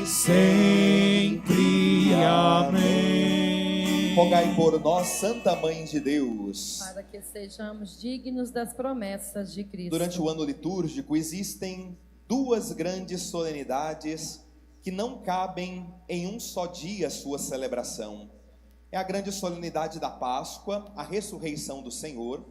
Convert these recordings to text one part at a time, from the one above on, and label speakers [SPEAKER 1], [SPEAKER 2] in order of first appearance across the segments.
[SPEAKER 1] sempre. Amém.
[SPEAKER 2] Rogai por nós, Santa Mãe de Deus,
[SPEAKER 3] para que sejamos dignos das promessas de Cristo.
[SPEAKER 2] Durante o ano litúrgico existem duas grandes solenidades que não cabem em um só dia sua celebração. É a grande solenidade da Páscoa, a ressurreição do Senhor,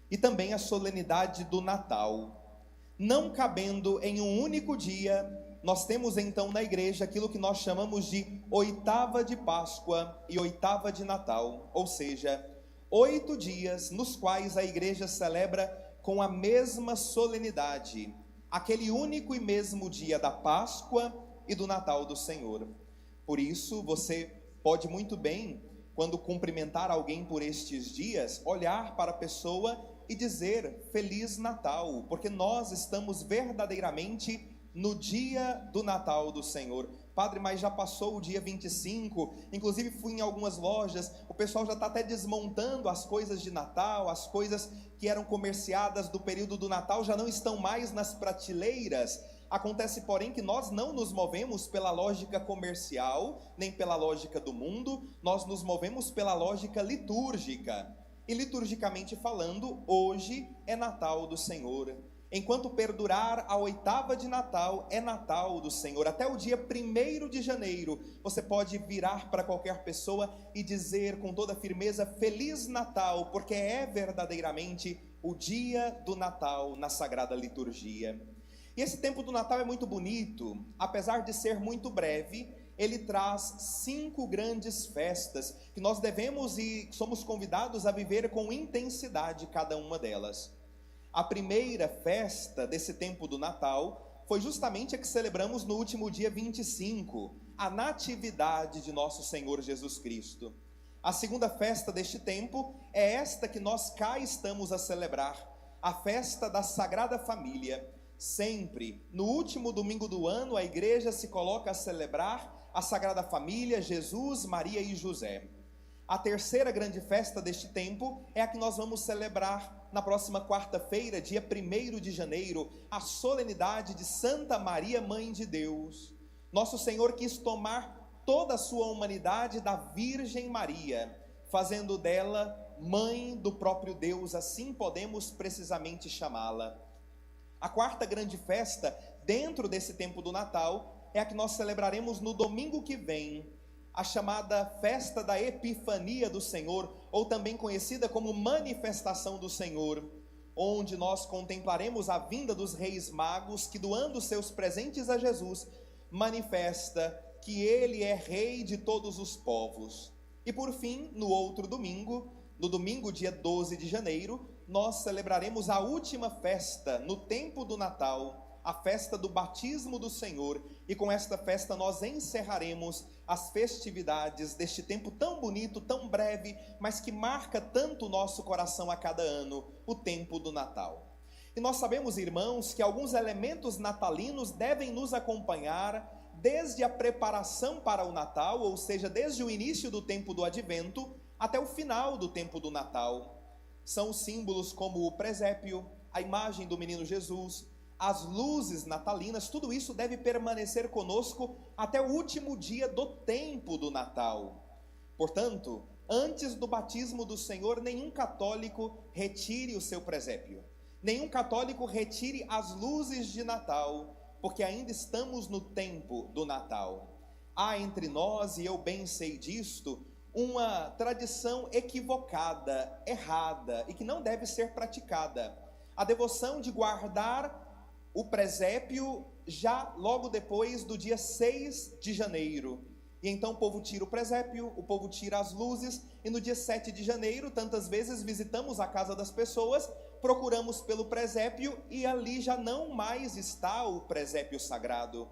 [SPEAKER 2] e também a solenidade do Natal. Não cabendo em um único dia, nós temos então na igreja aquilo que nós chamamos de oitava de Páscoa e oitava de Natal, ou seja, 8 dias nos quais a igreja celebra com a mesma solenidade, aquele único e mesmo dia da Páscoa e do Natal do Senhor. Por isso, você pode muito bem, quando cumprimentar alguém por estes dias, olhar para a pessoa e dizer Feliz Natal, porque nós estamos verdadeiramente no dia do Natal do Senhor. Padre, mas já passou o dia 25, inclusive fui em algumas lojas, o pessoal já está até desmontando as coisas de Natal, as coisas que eram comerciadas do período do Natal já não estão mais nas prateleiras. Acontece, porém, que nós não nos movemos pela lógica comercial, nem pela lógica do mundo, nós nos movemos pela lógica litúrgica. E liturgicamente falando, hoje é Natal do Senhor. Enquanto perdurar a oitava de Natal, é Natal do Senhor. Até o dia 1º de janeiro, você pode virar para qualquer pessoa e dizer com toda firmeza, Feliz Natal, porque é verdadeiramente o dia do Natal na Sagrada Liturgia. E esse tempo do Natal é muito bonito, apesar de ser muito breve, ele traz 5 grandes festas, que nós devemos e somos convidados a viver com intensidade cada uma delas. A primeira festa desse tempo do Natal foi justamente a que celebramos no último dia 25, a Natividade de nosso Senhor Jesus Cristo. A segunda festa deste tempo é esta que nós cá estamos a celebrar, a festa da Sagrada Família. Sempre, no último domingo do ano, a igreja se coloca a celebrar a Sagrada Família, Jesus, Maria e José. A terceira grande festa deste tempo é a que nós vamos celebrar na próxima quarta-feira, dia 1º de janeiro, a solenidade de Santa Maria, Mãe de Deus. Nosso Senhor quis tomar toda a sua humanidade da Virgem Maria, fazendo dela mãe do próprio Deus, assim podemos precisamente chamá-la. A quarta grande festa, dentro desse tempo do Natal, é a que nós celebraremos no domingo que vem, a chamada Festa da Epifania do Senhor, ou também conhecida como Manifestação do Senhor, onde nós contemplaremos a vinda dos Reis Magos, que doando seus presentes a Jesus, manifesta que Ele é Rei de todos os povos. E por fim, no outro domingo, no domingo dia 12 de janeiro, nós celebraremos a última festa no tempo do Natal, a festa do batismo do Senhor, e com esta festa nós encerraremos as festividades deste tempo tão bonito, tão breve, mas que marca tanto o nosso coração a cada ano, o tempo do Natal. E nós sabemos, irmãos, que alguns elementos natalinos devem nos acompanhar desde a preparação para o Natal, ou seja, desde o início do tempo do Advento até o final do tempo do Natal. São símbolos como o presépio, a imagem do menino Jesus, as luzes natalinas, tudo isso deve permanecer conosco até o último dia do tempo do Natal. Portanto, antes do batismo do Senhor, nenhum católico retire o seu presépio, nenhum católico retire as luzes de Natal, porque ainda estamos no tempo do Natal. Há entre nós, e eu bem sei disto, uma tradição equivocada, errada e que não deve ser praticada. A devoção de guardar o presépio já logo depois do dia 6 de janeiro. E então o povo tira o presépio, o povo tira as luzes, e no dia 7 de janeiro, tantas vezes visitamos a casa das pessoas, procuramos pelo presépio e ali já não mais está o presépio sagrado.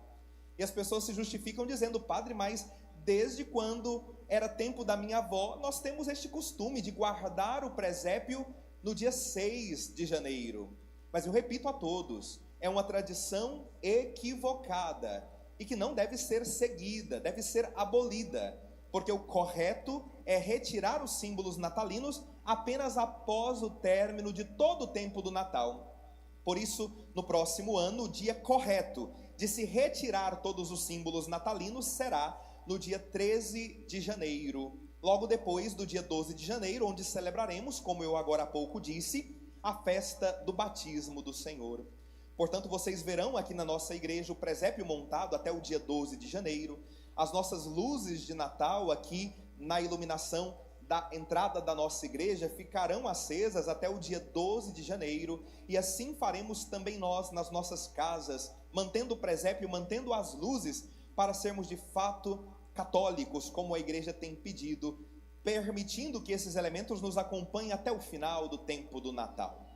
[SPEAKER 2] E as pessoas se justificam dizendo, padre, mas desde quando era tempo da minha avó, nós temos este costume de guardar o presépio no dia 6 de janeiro. Mas eu repito a todos, é uma tradição equivocada e que não deve ser seguida, deve ser abolida, porque o correto é retirar os símbolos natalinos apenas após o término de todo o tempo do Natal. Por isso, no próximo ano, o dia correto de se retirar todos os símbolos natalinos será no dia 13 de janeiro, logo depois do dia 12 de janeiro, onde celebraremos, como eu agora há pouco disse, a festa do batismo do Senhor. Portanto, vocês verão aqui na nossa igreja o presépio montado até o dia 12 de janeiro, as nossas luzes de Natal aqui na iluminação da entrada da nossa igreja ficarão acesas até o dia 12 de janeiro, e assim faremos também nós nas nossas casas, mantendo o presépio, mantendo as luzes, para sermos de fato católicos, como a igreja tem pedido, permitindo que esses elementos nos acompanhem até o final do tempo do Natal.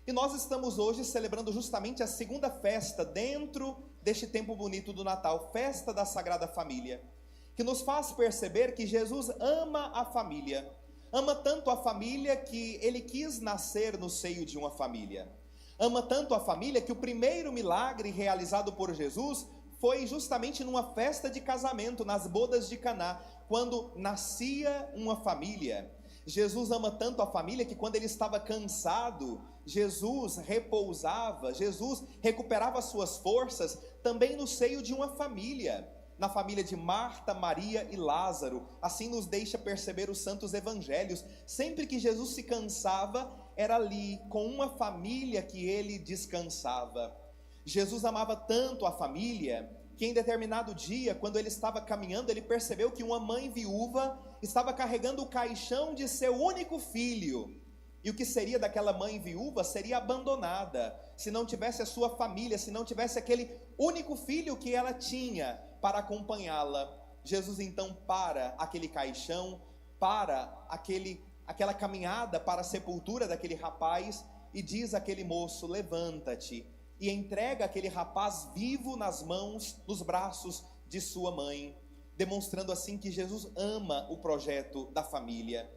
[SPEAKER 2] E nós estamos hoje celebrando justamente a segunda festa dentro deste tempo bonito do Natal, festa da Sagrada Família, que nos faz perceber que Jesus ama a família, ama tanto a família que ele quis nascer no seio de uma família, ama tanto a família que o primeiro milagre realizado por Jesus foi justamente numa festa de casamento, nas bodas de Caná, quando nascia uma família. Jesus ama tanto a família que quando ele estava cansado, Jesus repousava, Jesus recuperava suas forças também no seio de uma família, na família de Marta, Maria e Lázaro. Assim nos deixa perceber os santos evangelhos. Sempre que Jesus se cansava, era ali com uma família que ele descansava. Jesus amava tanto a família que em determinado dia, quando ele estava caminhando, ele percebeu que uma mãe viúva estava carregando o caixão de seu único filho. E o que seria daquela mãe viúva seria abandonada, se não tivesse a sua família, se não tivesse aquele único filho que ela tinha para acompanhá-la. Jesus então para aquele caixão, para aquela caminhada para a sepultura daquele rapaz e diz àquele moço: levanta-te, e entrega aquele rapaz vivo nas mãos, nos braços de sua mãe, demonstrando assim que Jesus ama o projeto da família.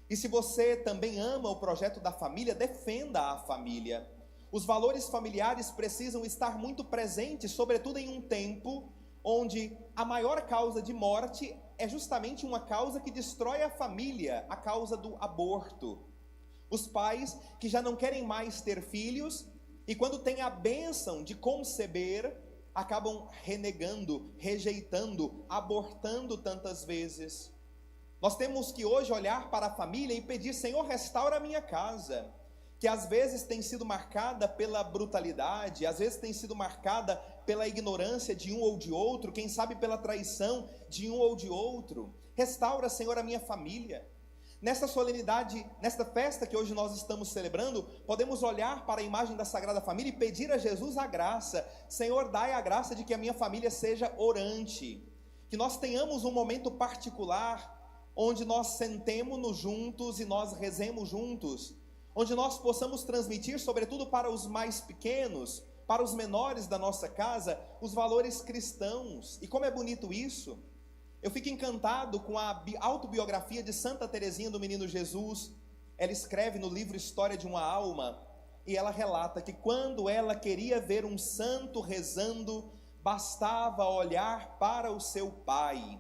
[SPEAKER 2] E se você também ama o projeto da família, defenda a família. Os valores familiares precisam estar muito presentes, sobretudo em um tempo onde a maior causa de morte é justamente uma causa que destrói a família, a causa do aborto. Os pais que já não querem mais ter filhos, e quando têm a bênção de conceber, acabam renegando, rejeitando, abortando tantas vezes. Nós temos que hoje olhar para a família e pedir: Senhor, restaura a minha casa, que às vezes tem sido marcada pela brutalidade, às vezes tem sido marcada pela ignorância de um ou de outro, quem sabe pela traição de um ou de outro. Restaura, Senhor, a minha família. Nesta solenidade, nesta festa que hoje nós estamos celebrando, podemos olhar para a imagem da Sagrada Família e pedir a Jesus a graça: Senhor, dai a graça de que a minha família seja orante, que nós tenhamos um momento particular, onde nós sentemos-nos juntos e nós rezemos juntos, onde nós possamos transmitir, sobretudo para os mais pequenos, para os menores da nossa casa, os valores cristãos. E como é bonito isso! Eu fico encantado com a autobiografia de Santa Teresinha do Menino Jesus. Ela escreve no livro História de uma Alma, e ela relata que quando ela queria ver um santo rezando, bastava olhar para o seu pai.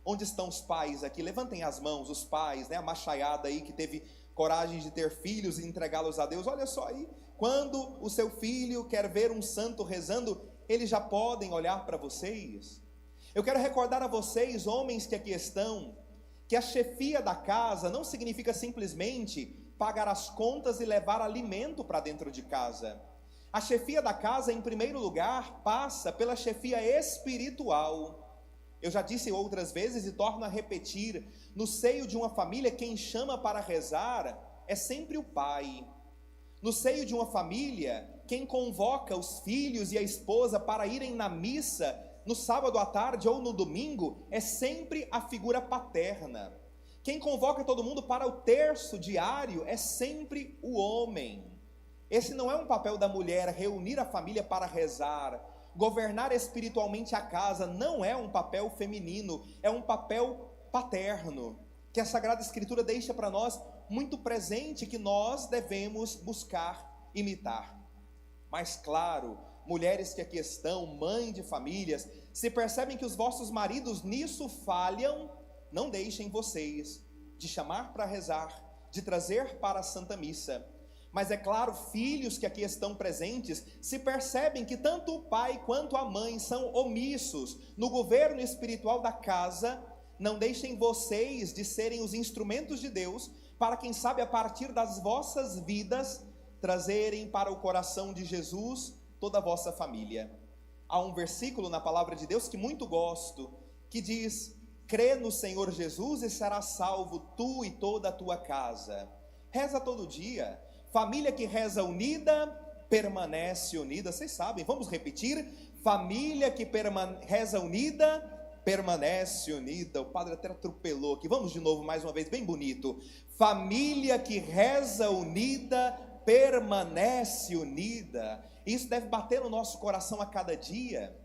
[SPEAKER 2] Onde estão os pais aqui? Levantem as mãos, os pais, né? A machaiada aí que teve coragem de ter filhos e entregá-los a Deus. Olha só aí, quando o seu filho quer ver um santo rezando, eles já podem olhar para vocês. Eu quero recordar a vocês, homens que aqui estão, que a chefia da casa não significa simplesmente pagar as contas e levar alimento para dentro de casa. A chefia da casa, em primeiro lugar, passa pela chefia espiritual. Eu já disse outras vezes e torno a repetir: no seio de uma família, quem chama para rezar é sempre o pai. No seio de uma família, quem convoca os filhos e a esposa para irem na missa no sábado à tarde ou no domingo é sempre a figura paterna. Quem convoca todo mundo para o terço diário é sempre o homem. Esse não é um papel da mulher, reunir a família para rezar. Governar espiritualmente a casa não é um papel feminino, é um papel paterno, que a Sagrada Escritura deixa para nós muito presente, que nós devemos buscar imitar. Mas claro, mulheres que aqui estão, mães de famílias, se percebem que os vossos maridos nisso falham, não deixem vocês de chamar para rezar, de trazer para a Santa Missa. Mas é claro, filhos que aqui estão presentes, se percebem que tanto o pai quanto a mãe são omissos no governo espiritual da casa, não deixem vocês de serem os instrumentos de Deus, para quem sabe a partir das vossas vidas, trazerem para o coração de Jesus toda a vossa família. Há um versículo na palavra de Deus que muito gosto, que diz: crê no Senhor Jesus e serás salvo tu e toda a tua casa. Reza todo dia. Família que reza unida, permanece unida. Vocês sabem, vamos repetir: família que reza unida, permanece unida. O padre até atropelou aqui, vamos de novo mais uma vez, bem bonito. Família que reza unida, permanece unida. Isso deve bater no nosso coração a cada dia.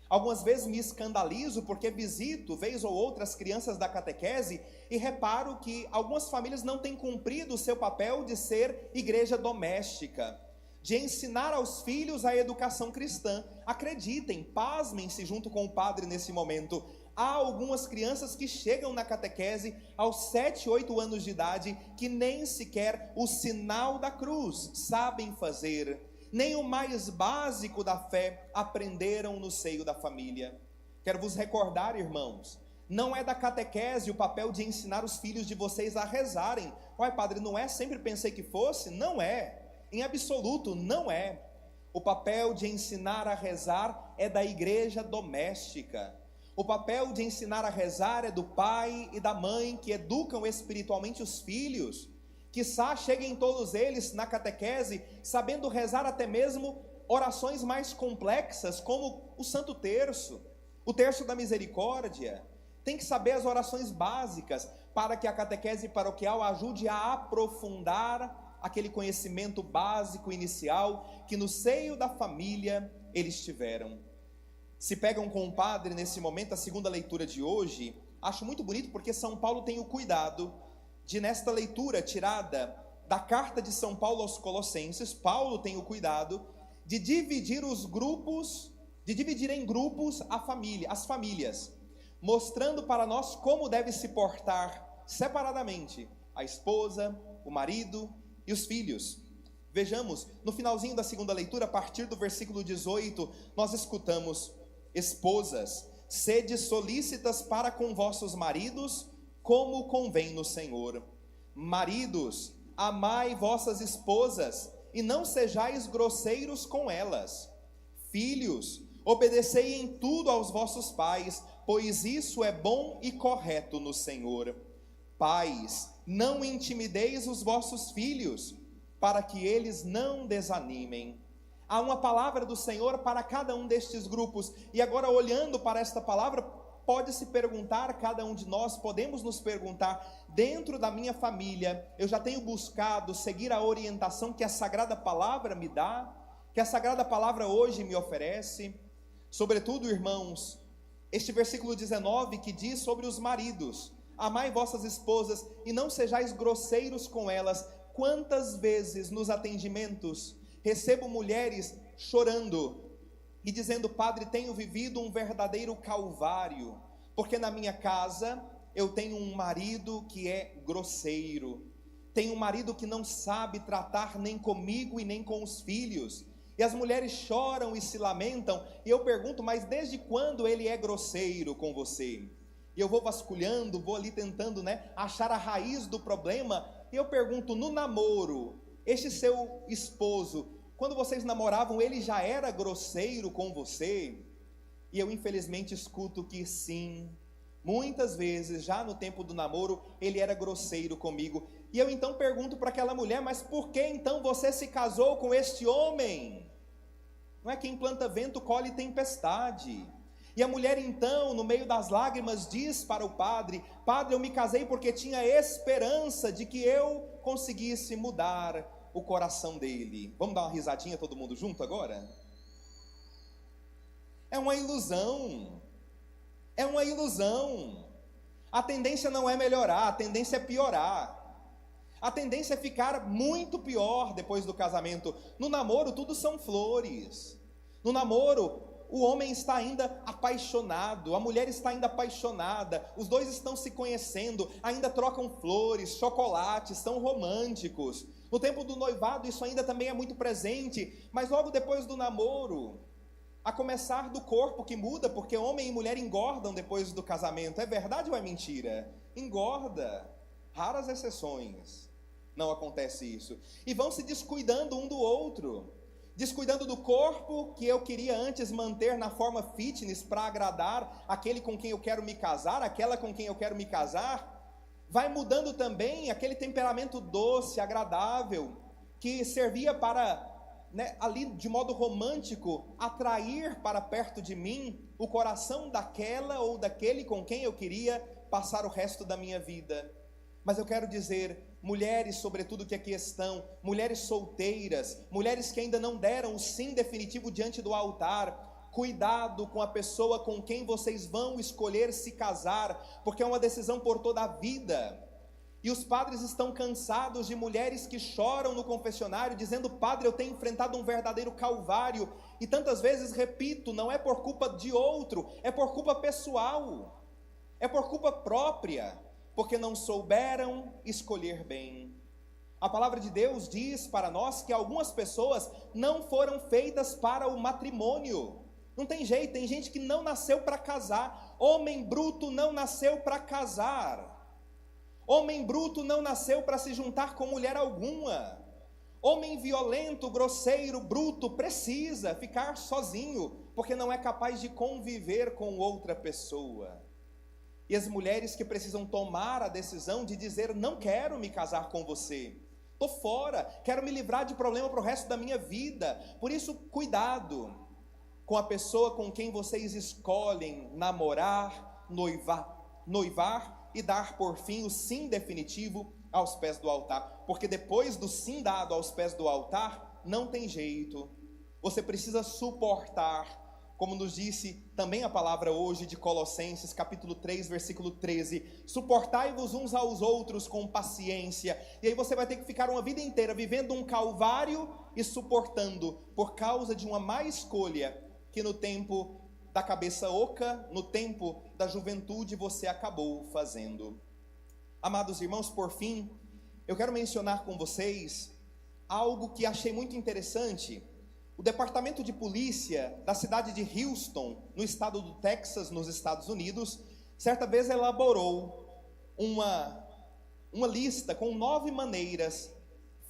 [SPEAKER 2] Algumas vezes me escandalizo porque visito, vez ou outra, as crianças da catequese e reparo que algumas famílias não têm cumprido o seu papel de ser igreja doméstica, de ensinar aos filhos a educação cristã. Acreditem, pasmem-se junto com o padre nesse momento. Há algumas crianças que chegam na catequese aos 7, 8 anos de idade que nem sequer o sinal da cruz sabem fazer. Nem o mais básico da fé aprenderam no seio da família. Quero vos recordar, irmãos, não é da catequese o papel de ensinar os filhos de vocês a rezarem. Uai, padre, não é? Sempre pensei que fosse. Não é, em absoluto não é. O papel de ensinar a rezar é da igreja doméstica. O papel de ensinar a rezar é do pai e da mãe que educam espiritualmente os filhos. Quiçá cheguem todos eles na catequese sabendo rezar até mesmo orações mais complexas, como o Santo Terço, o Terço da Misericórdia. Tem que saber as orações básicas para que a catequese paroquial ajude a aprofundar aquele conhecimento básico inicial que no seio da família eles tiveram. Se pegam com o padre nesse momento a segunda leitura de hoje, acho muito bonito porque São Paulo tem o cuidado de, nesta leitura tirada da carta de São Paulo aos Colossenses, Paulo tem o cuidado de dividir os grupos, de dividir em grupos as famílias, mostrando para nós como deve se portar separadamente a esposa, o marido e os filhos. Vejamos, no finalzinho da segunda leitura, a partir do versículo 18, nós escutamos: esposas, sede solícitas para com vossos maridos, como convém no Senhor. Maridos, amai vossas esposas, e não sejais grosseiros com elas. Filhos, obedecei em tudo aos vossos pais, pois isso é bom e correto no Senhor. Pais, não intimideis os vossos filhos, para que eles não desanimem. Há uma palavra do Senhor para cada um destes grupos, e agora, olhando para esta palavra, pode se perguntar, cada um de nós podemos nos perguntar: dentro da minha família, eu já tenho buscado seguir a orientação que a Sagrada Palavra me dá, que a Sagrada Palavra hoje me oferece? Sobretudo, irmãos, este versículo 19 que diz sobre os maridos: amai vossas esposas e não sejais grosseiros com elas. Quantas vezes nos atendimentos recebo mulheres chorando e dizendo: padre, tenho vivido um verdadeiro calvário, porque na minha casa eu tenho um marido que é grosseiro, tenho um marido que não sabe tratar nem comigo e nem com os filhos. E as mulheres choram e se lamentam, e eu pergunto: mas desde quando ele é grosseiro com você? E eu vou vasculhando, vou ali tentando, achar a raiz do problema, e eu pergunto: no namoro, este seu esposo, quando vocês namoravam, ele já era grosseiro com você? E eu infelizmente escuto que sim, muitas vezes, já no tempo do namoro, ele era grosseiro comigo. E eu então pergunto para aquela mulher: mas por que então você se casou com este homem? Não é quem planta vento colhe tempestade. E a mulher então, no meio das lágrimas, diz para o padre: padre, eu me casei porque tinha esperança de que eu conseguisse mudar o coração dele. Vamos dar uma risadinha todo mundo junto agora? É uma ilusão. É uma ilusão. A tendência não é melhorar, a tendência é piorar. A tendência é ficar muito pior depois do casamento. No namoro tudo são flores. No namoro o homem está ainda apaixonado, a mulher está ainda apaixonada, os dois estão se conhecendo, ainda trocam flores, chocolates, são românticos. No tempo do noivado isso ainda também é muito presente, mas logo depois do namoro, a começar do corpo que muda, porque homem e mulher engordam depois do casamento. É verdade ou é mentira? Engorda. Raras exceções não acontece isso. E vão se descuidando um do outro. Descuidando do corpo que eu queria antes manter na forma fitness para agradar aquele com quem eu quero me casar, aquela com quem eu quero me casar. Vai mudando também aquele temperamento doce, agradável, que servia para, ali de modo romântico, atrair para perto de mim o coração daquela ou daquele com quem eu queria passar o resto da minha vida. Mas eu quero dizer, mulheres sobretudo que aqui estão, mulheres solteiras, mulheres que ainda não deram o sim definitivo diante do altar, cuidado com a pessoa com quem vocês vão escolher se casar, porque é uma decisão por toda a vida. E os padres estão cansados de mulheres que choram no confessionário, dizendo: padre, eu tenho enfrentado um verdadeiro calvário, e tantas vezes repito, não é por culpa de outro, é por culpa pessoal, é por culpa própria, porque não souberam escolher bem. A palavra de Deus diz para nós que algumas pessoas não foram feitas para o matrimônio. Não tem jeito, tem gente que não nasceu para casar. Homem bruto não nasceu para casar. Homem bruto não nasceu para se juntar com mulher alguma. Homem violento, grosseiro, bruto, precisa ficar sozinho, porque não é capaz de conviver com outra pessoa. E as mulheres que precisam tomar a decisão de dizer: não quero me casar com você, estou fora, quero me livrar de problema para o resto da minha vida. Por isso, cuidado com a pessoa com quem vocês escolhem namorar, noivar e dar por fim o sim definitivo aos pés do altar, porque depois do sim dado aos pés do altar, não tem jeito, você precisa suportar, como nos disse também a palavra hoje de Colossenses, capítulo 3, versículo 13, suportai-vos uns aos outros com paciência. E aí você vai ter que ficar uma vida inteira vivendo um calvário e suportando, por causa de uma má escolha, que no tempo da cabeça oca, no tempo da juventude, você acabou fazendo. Amados irmãos, por fim, eu quero mencionar com vocês algo que achei muito interessante. O Departamento de Polícia da cidade de Houston, no estado do Texas, nos Estados Unidos, certa vez elaborou uma lista com 9 maneiras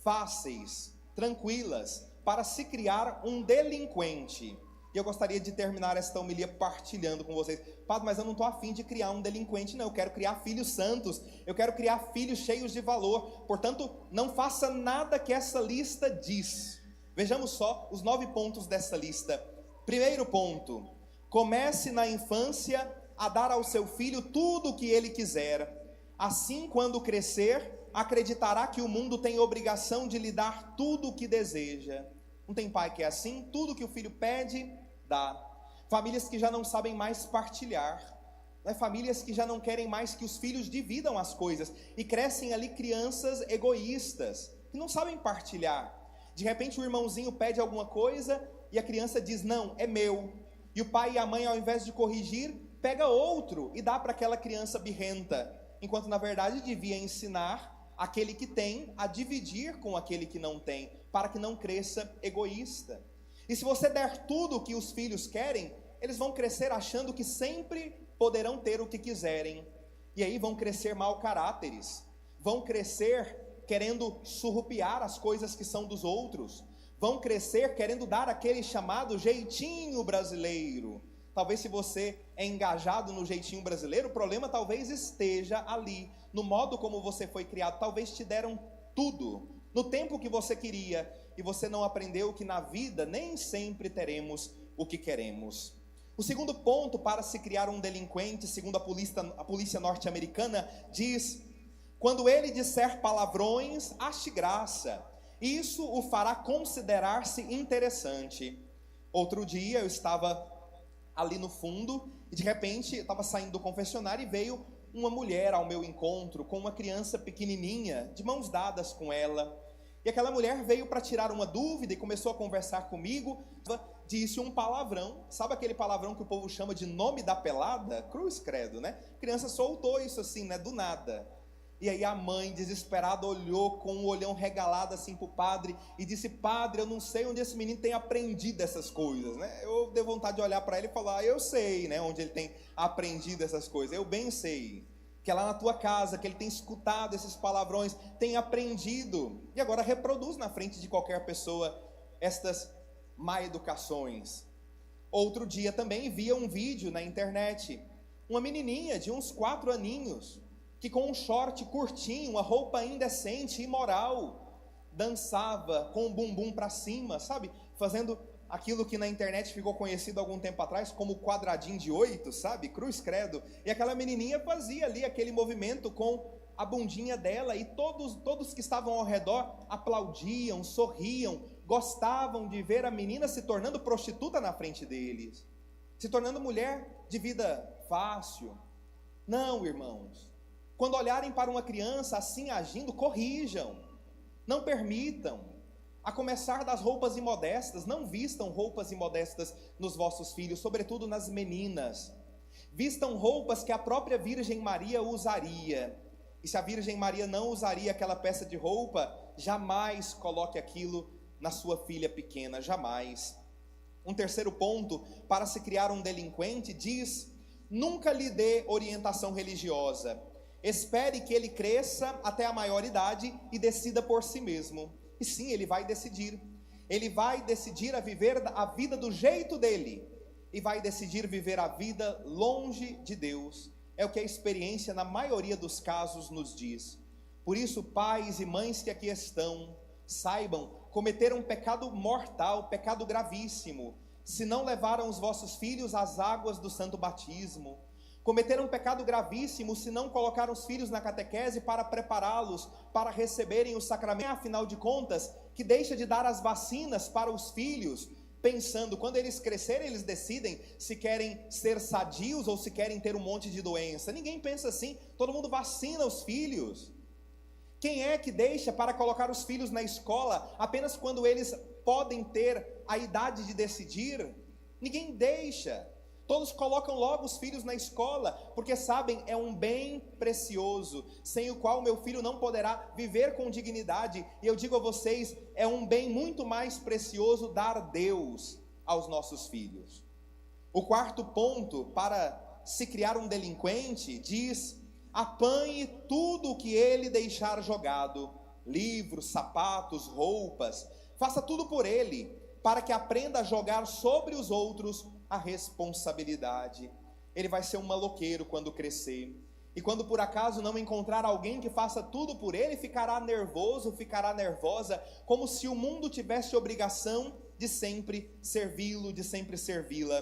[SPEAKER 2] fáceis, tranquilas, para se criar um delinquente. E eu gostaria de terminar esta homilia partilhando com vocês. Padre, mas eu não estou afim de criar um delinquente, não. Eu quero criar filhos santos. Eu quero criar filhos cheios de valor. Portanto, não faça nada que essa lista diz. Vejamos só os 9 pontos dessa lista. Primeiro ponto: comece na infância a dar ao seu filho tudo o que ele quiser. Assim, quando crescer, acreditará que o mundo tem obrigação de lhe dar tudo o que deseja. Não tem pai que é assim? Tudo que o filho pede, dá. Famílias que já não sabem mais partilhar, famílias que já não querem mais que os filhos dividam as coisas, e crescem ali crianças egoístas, que não sabem partilhar. De repente o irmãozinho pede alguma coisa e a criança diz: não, é meu. E o pai e a mãe, ao invés de corrigir, pega outro e dá para aquela criança birrenta, enquanto na verdade devia ensinar aquele que tem a dividir com aquele que não tem, para que não cresça egoísta. E se você der tudo o que os filhos querem, eles vão crescer achando que sempre poderão ter o que quiserem, e aí vão crescer mau caráteres, vão crescer querendo surrupiar as coisas que são dos outros, vão crescer querendo dar aquele chamado jeitinho brasileiro. Talvez, se você é engajado no jeitinho brasileiro, o problema talvez esteja ali, no modo como você foi criado. Talvez te deram tudo, no tempo que você queria, e você não aprendeu que na vida nem sempre teremos o que queremos. O segundo ponto para se criar um delinquente, segundo a polícia norte-americana, diz: quando ele disser palavrões, ache graça. Isso o fará considerar-se interessante. Outro dia eu estava ali no fundo e de repente eu estava saindo do confessionário e veio uma mulher ao meu encontro com uma criança pequenininha, de mãos dadas com ela. E aquela mulher veio para tirar uma dúvida e começou a conversar comigo, disse um palavrão. Sabe aquele palavrão que o povo chama de nome da pelada? Cruz credo, né? A criança soltou isso assim, né? Do nada. E aí a mãe, desesperada, olhou com um olhão regalado assim para o padre e disse: padre, eu não sei onde esse menino tem aprendido essas coisas, né? Eu dei vontade de olhar para ele e falar: eu sei, né? Onde ele tem aprendido essas coisas. Eu bem sei que é lá na tua casa, que ele tem escutado esses palavrões, tem aprendido. E agora reproduz na frente de qualquer pessoa estas má educações. Outro dia também via um vídeo na internet. Uma menininha de uns 4 aninhos, que com um short curtinho, uma roupa indecente, imoral, dançava com o bumbum para cima, sabe? Fazendo aquilo que na internet ficou conhecido há algum tempo atrás como quadradinho de 8, sabe? Cruz credo. E aquela menininha fazia ali aquele movimento com a bundinha dela e todos que estavam ao redor aplaudiam, sorriam, gostavam de ver a menina se tornando prostituta na frente deles, se tornando mulher de vida fácil. Não, irmãos. Quando olharem para uma criança assim agindo, corrijam, não permitam. A começar das roupas imodestas, não vistam roupas imodestas nos vossos filhos, sobretudo nas meninas. Vistam roupas que a própria Virgem Maria usaria. E se a Virgem Maria não usaria aquela peça de roupa, jamais coloque aquilo na sua filha pequena, jamais. Um terceiro ponto, para se criar um delinquente, diz: nunca lhe dê orientação religiosa. Espere que ele cresça até a maioridade e decida por si mesmo. E sim, ele vai decidir. Ele vai decidir a viver a vida do jeito dele. E vai decidir viver a vida longe de Deus. É o que a experiência, na maioria dos casos, nos diz. Por isso, pais e mães que aqui estão, saibam, cometeram um pecado mortal, pecado gravíssimo, se não levaram os vossos filhos às águas do santo batismo. Cometeram um pecado gravíssimo se não colocaram os filhos na catequese para prepará-los para receberem o sacramento. Afinal de contas, que deixa de dar as vacinas para os filhos, pensando, quando eles crescerem, eles decidem se querem ser sadios ou se querem ter um monte de doença. Ninguém pensa assim, todo mundo vacina os filhos. Quem é que deixa para colocar os filhos na escola apenas quando eles podem ter a idade de decidir? Ninguém deixa. Todos colocam logo os filhos na escola, porque sabem, é um bem precioso, sem o qual meu filho não poderá viver com dignidade. E eu digo a vocês, é um bem muito mais precioso dar Deus aos nossos filhos. O quarto ponto, para se criar um delinquente, diz: apanhe tudo o que ele deixar jogado, livros, sapatos, roupas, faça tudo por ele, para que aprenda a jogar sobre os outros a responsabilidade. Ele vai ser um maloqueiro quando crescer. E quando por acaso não encontrar alguém que faça tudo por ele, ficará nervoso, ficará nervosa, como se o mundo tivesse obrigação de sempre servi-lo, de sempre servi-la.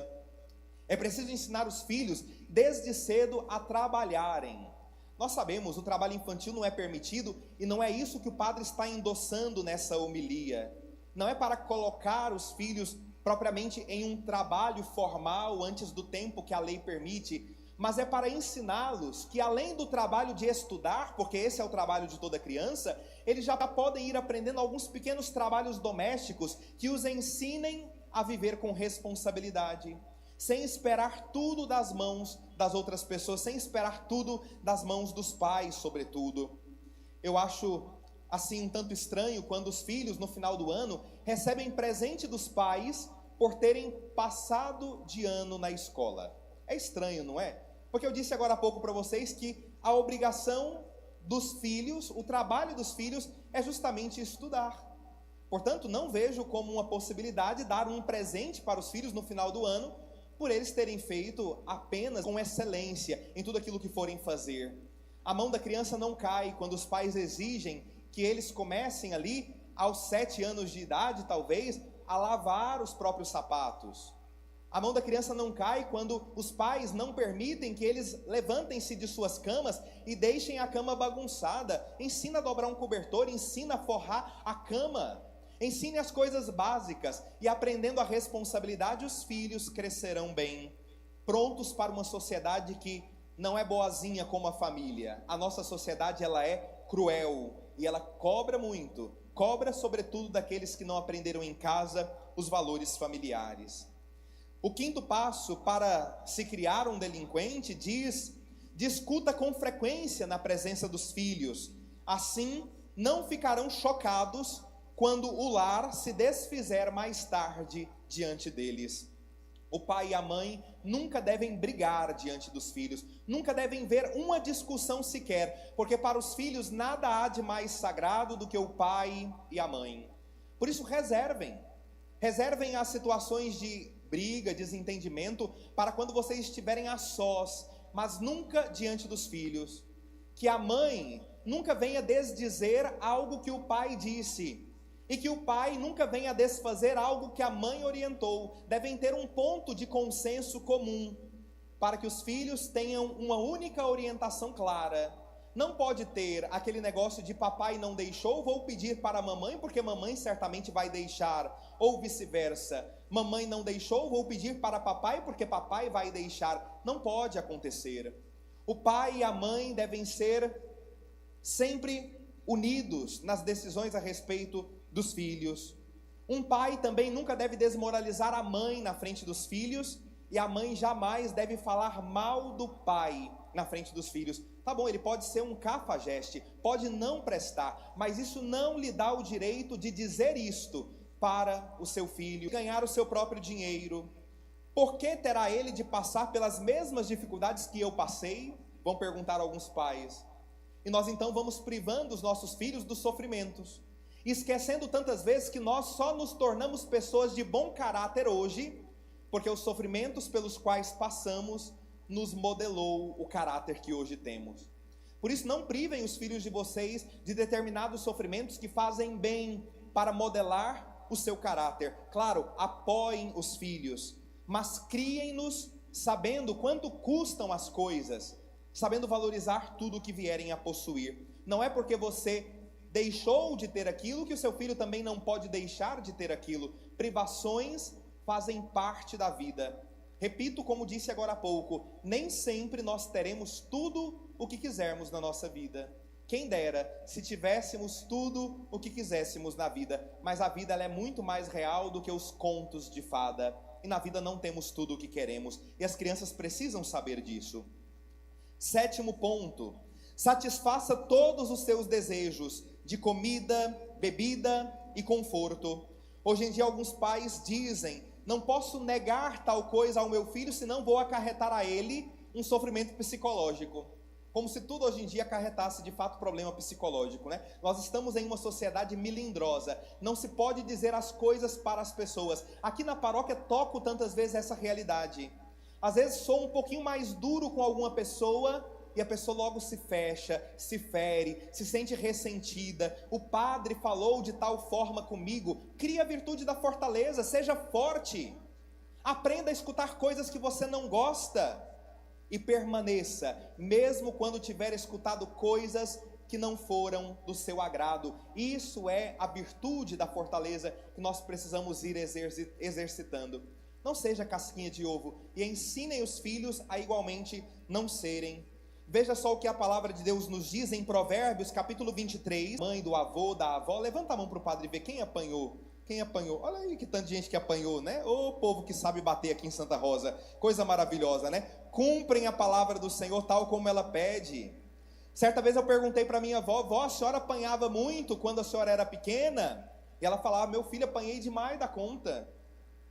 [SPEAKER 2] É preciso ensinar os filhos desde cedo a trabalharem. Nós sabemos, o trabalho infantil não é permitido, e não é isso que o padre está endossando nessa homilia. Não é para colocar os filhos propriamente em um trabalho formal antes do tempo que a lei permite, mas é para ensiná-los que, além do trabalho de estudar, porque esse é o trabalho de toda criança, eles já podem ir aprendendo alguns pequenos trabalhos domésticos que os ensinem a viver com responsabilidade, sem esperar tudo das mãos das outras pessoas, sem esperar tudo das mãos dos pais, sobretudo. Eu acho assim um tanto estranho quando os filhos, no final do ano, recebem presente dos pais por terem passado de ano na escola. É estranho, não é? Porque eu disse agora há pouco para vocês que a obrigação dos filhos, o trabalho dos filhos é justamente estudar. Portanto, não vejo como uma possibilidade dar um presente para os filhos no final do ano, por eles terem feito apenas com excelência em tudo aquilo que forem fazer. A mão da criança não cai quando os pais exigem que eles comecem ali, aos 7 anos de idade, talvez, a lavar os próprios sapatos. A mão da criança não cai quando os pais não permitem que eles levantem-se de suas camas e deixem a cama bagunçada. Ensina a dobrar um cobertor, ensina a forrar a cama. Ensine as coisas básicas, e aprendendo a responsabilidade, os filhos crescerão bem, prontos para uma sociedade que não é boazinha como a família. A nossa sociedade, ela é cruel, e ela cobra muito cobra sobretudo daqueles que não aprenderam em casa os valores familiares. O quinto passo para se criar um delinquente diz: discuta com frequência na presença dos filhos, assim não ficarão chocados quando o lar se desfizer mais tarde diante deles. O pai e a mãe nunca devem brigar diante dos filhos, nunca devem ver uma discussão sequer, porque para os filhos nada há de mais sagrado do que o pai e a mãe. Por isso reservem as situações de briga, desentendimento, para quando vocês estiverem a sós, mas nunca diante dos filhos. Que a mãe nunca venha desdizer algo que o pai disse, e que o pai nunca venha desfazer algo que a mãe orientou. Devem ter um ponto de consenso comum, para que os filhos tenham uma única orientação clara. Não pode ter aquele negócio de papai não deixou, vou pedir para a mamãe, porque mamãe certamente vai deixar, ou vice-versa. Mamãe não deixou, vou pedir para papai, porque papai vai deixar. Não pode acontecer. O pai e a mãe devem ser sempre unidos nas decisões a respeito dos filhos. Um pai também nunca deve desmoralizar a mãe na frente dos filhos, e a mãe jamais deve falar mal do pai na frente dos filhos. Tá bom, ele pode ser um cafajeste, pode não prestar, mas isso não lhe dá o direito de dizer isto para o seu filho, ganhar o seu próprio dinheiro. Por que terá ele de passar pelas mesmas dificuldades que eu passei? Vão perguntar alguns pais. E nós então vamos privando os nossos filhos dos sofrimentos, esquecendo tantas vezes que nós só nos tornamos pessoas de bom caráter hoje, porque os sofrimentos pelos quais passamos nos modelou o caráter que hoje temos. Por isso não privem os filhos de vocês de determinados sofrimentos que fazem bem para modelar o seu caráter. Claro, apoiem os filhos, mas criem-nos sabendo quanto custam as coisas, sabendo valorizar tudo o que vierem a possuir. Não é porque você deixou de ter aquilo que o seu filho também não pode deixar de ter aquilo. Privações fazem parte da vida. Repito, como disse agora há pouco, nem sempre nós teremos tudo o que quisermos na nossa vida. Quem dera se tivéssemos tudo o que quiséssemos na vida, mas a vida ela é muito mais real do que os contos de fada, e na vida não temos tudo o que queremos, e as crianças precisam saber disso. Sétimo ponto: satisfaça todos os seus desejos de comida, bebida e conforto. Hoje em dia alguns pais dizem: não posso negar tal coisa ao meu filho, senão vou acarretar a ele um sofrimento psicológico. Como se tudo hoje em dia acarretasse de fato problema psicológico, né? Nós estamos em uma sociedade melindrosa, não se pode dizer as coisas para as pessoas. Aqui na paróquia toco tantas vezes essa realidade. Às vezes sou um pouquinho mais duro com alguma pessoa, e a pessoa logo se fecha, se fere, se sente ressentida. O padre falou de tal forma comigo. Crie a virtude da fortaleza, seja forte. Aprenda a escutar coisas que você não gosta e permaneça, mesmo quando tiver escutado coisas que não foram do seu agrado. Isso é a virtude da fortaleza que nós precisamos ir exercitando. Não seja casquinha de ovo, e ensinem os filhos a igualmente não serem. Veja só o que a palavra de Deus nos diz em Provérbios, capítulo 23. Mãe, do avô, da avó. Levanta a mão para o padre ver quem apanhou. Quem apanhou? Olha aí que tanta gente que apanhou, né? Ô povo que sabe bater aqui em Santa Rosa. Coisa maravilhosa, né? Cumprem a palavra do Senhor tal como ela pede. Certa vez eu perguntei para minha avó: vó, a senhora apanhava muito quando a senhora era pequena? E ela falava: meu filho, apanhei demais da conta.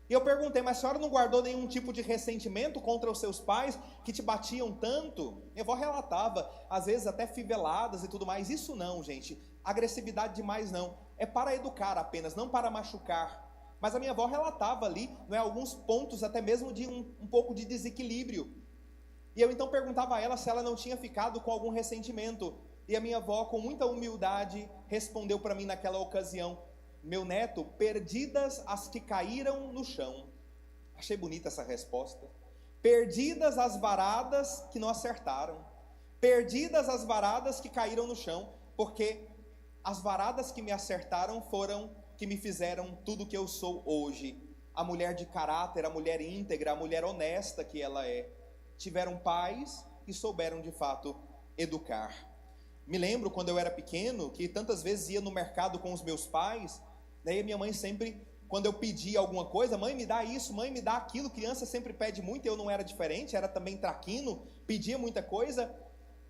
[SPEAKER 2] E eu perguntei: mas a senhora não guardou nenhum tipo de ressentimento contra os seus pais que te batiam tanto? Minha avó relatava, às vezes até fiveladas e tudo mais. Isso não, gente, agressividade demais não. É para educar apenas, não para machucar. Mas a minha avó relatava ali, não é, alguns pontos até mesmo de um pouco de desequilíbrio. E eu então perguntava a ela se ela não tinha ficado com algum ressentimento. E a minha avó, com muita humildade, respondeu para mim naquela ocasião: meu neto, perdidas as que caíram no chão. Achei bonita essa resposta. Perdidas as varadas que não acertaram. Perdidas as varadas que caíram no chão. Porque as varadas que me acertaram foram que me fizeram tudo que eu sou hoje. A mulher de caráter, a mulher íntegra, a mulher honesta que ela é. Tiveram pais e souberam de fato educar. Me lembro quando eu era pequeno, que tantas vezes ia no mercado com os meus pais, daí a minha mãe sempre, quando eu pedia alguma coisa, mãe me dá isso, mãe me dá aquilo, criança sempre pede muito, eu não era diferente, era também traquino, pedia muita coisa,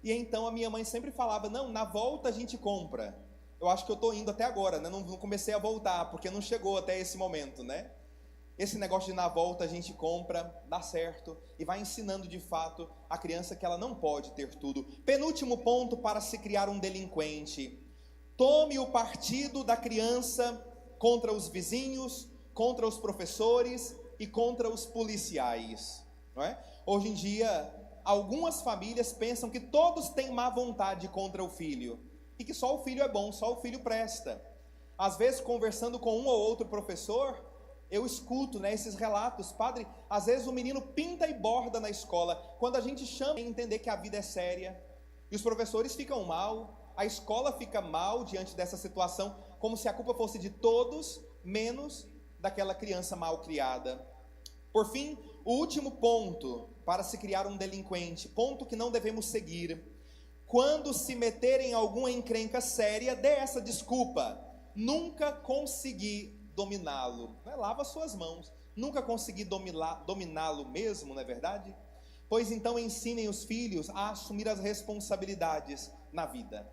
[SPEAKER 2] e então a minha mãe sempre falava, não, na volta a gente compra. Eu acho que eu estou indo até agora, né? Não comecei a voltar, porque não chegou até esse momento, né? Esse negócio de na volta a gente compra, dá certo, e vai ensinando de fato a criança que ela não pode ter tudo. Penúltimo ponto para se criar um delinquente: tome o partido da criança contra os vizinhos, contra os professores e contra os policiais, não é? Hoje em dia, algumas famílias pensam que todos têm má vontade contra o filho, e que só o filho é bom, só o filho presta. Às vezes, conversando com um ou outro professor, eu escuto, né, esses relatos, padre, às vezes o menino pinta e borda na escola, quando a gente chama a entender que a vida é séria, e os professores ficam mal, a escola fica mal diante dessa situação, como se a culpa fosse de todos, menos daquela criança mal criada. Por fim, o último ponto para se criar um delinquente, ponto que não devemos seguir: quando se meter em alguma encrenca séria, dê essa desculpa: nunca consegui dominá-lo. Lava suas mãos. Nunca consegui dominá-lo mesmo, não é verdade? Pois então ensinem os filhos a assumir as responsabilidades na vida.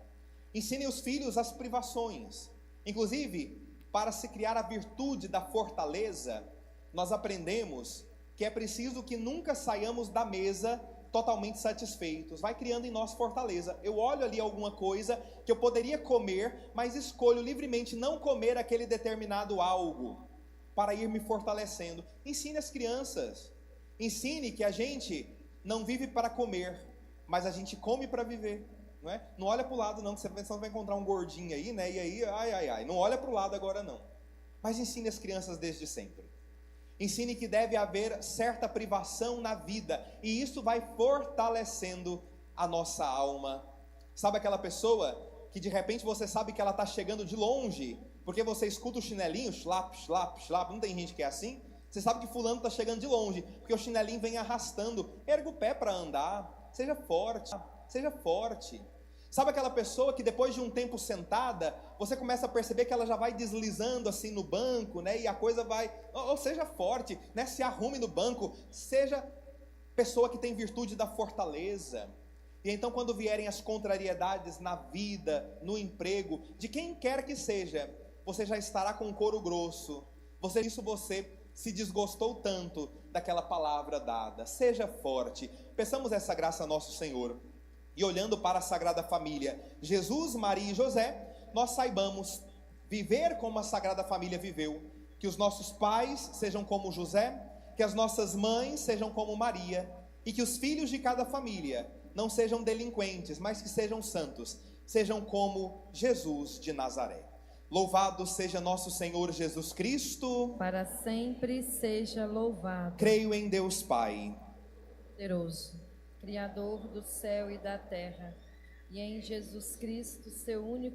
[SPEAKER 2] Ensinem os filhos as privações. Inclusive, para se criar a virtude da fortaleza, nós aprendemos que é preciso que nunca saiamos da mesa totalmente satisfeitos. Vai criando em nós fortaleza. Eu olho ali alguma coisa que eu poderia comer, mas escolho livremente não comer aquele determinado algo, para ir me fortalecendo. Ensine as crianças. Ensine que a gente não vive para comer, mas a gente come para viver. Não é? Não olha para o lado não, que você vai encontrar um gordinho aí, né? E aí, ai. Não olha para o lado agora não. Mas ensine as crianças desde sempre. Ensine que deve haver certa privação na vida, e isso vai fortalecendo a nossa alma. Sabe aquela pessoa que de repente você sabe que ela está chegando de longe, porque você escuta o chinelinho, slap, slap, slap, não tem gente que é assim? Você sabe que fulano está chegando de longe, porque o chinelinho vem arrastando. Erga o pé para andar, seja forte, seja forte. Sabe aquela pessoa que depois de um tempo sentada, você começa a perceber que ela já vai deslizando assim no banco, né? E a coisa vai, ou seja forte, né? Se arrume no banco, seja pessoa que tem virtude da fortaleza. E então quando vierem as contrariedades na vida, no emprego, de quem quer que seja, você já estará com o couro grosso. Você se desgostou tanto daquela palavra dada. Seja forte. Peçamos essa graça a nosso Senhor. E olhando para a Sagrada Família, Jesus, Maria e José, nós saibamos viver como a Sagrada Família viveu. Que os nossos pais sejam como José, que as nossas mães sejam como Maria, e que os filhos de cada família não sejam delinquentes, mas que sejam santos, sejam como Jesus de Nazaré. Louvado seja nosso Senhor Jesus Cristo.
[SPEAKER 3] Para sempre seja louvado.
[SPEAKER 2] Creio em Deus Pai
[SPEAKER 3] poderoso, Criador do céu e da terra, e em Jesus Cristo, seu único